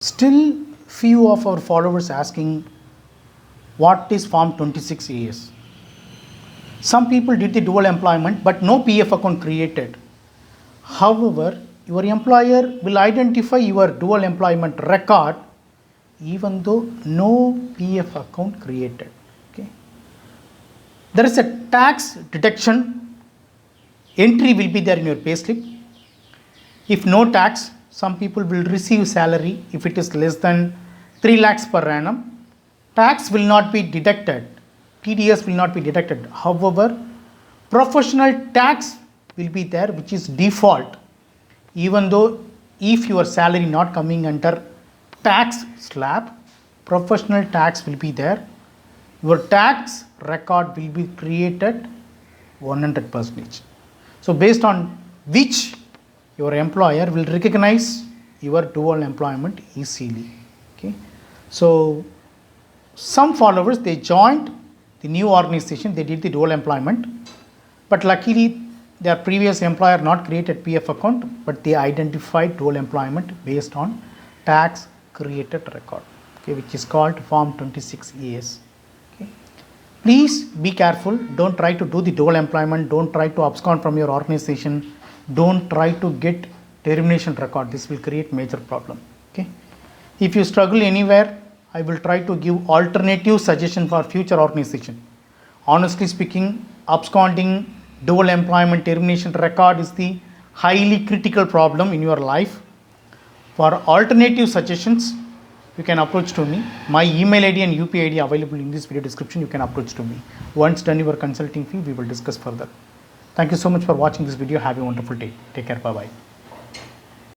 Still few of our followers asking what is Form 26 AS. Some people did the dual employment but no PF account created. However, your employer will identify your dual employment record even though no PF account created. Okay. There is a tax deduction entry will be there in your payslip. If no tax, some people will receive salary if it is less than 3 lakhs per annum. Tax will not be deducted. TDS will not be deducted. However, professional tax will be there, which is default. Even though if your salary not coming under tax slab, professional tax will be there. Your tax record will be created 100%. So based on which your employer will recognize your dual employment easily. Okay. So some followers, they joined the new organization, they did the dual employment, but luckily their previous employer not created PF account, but they identified dual employment based on tax created record, okay, which is called Form 26 AS. Okay. Please be careful. Don't try to do the dual employment. Don't try to abscond from your organization. Don't try to get termination record. This will create major problem. Okay. If you struggle anywhere, I will try to give alternative suggestion for future organization. Honestly speaking, absconding, dual employment, termination record is the highly critical problem in your life. For alternative suggestions, you can approach to me. My email ID and UPI ID available in this video description. You can approach to me. Once done your consulting fee, we will discuss further. Thank you so much for watching this video. Have a wonderful day. Take care. Bye-bye.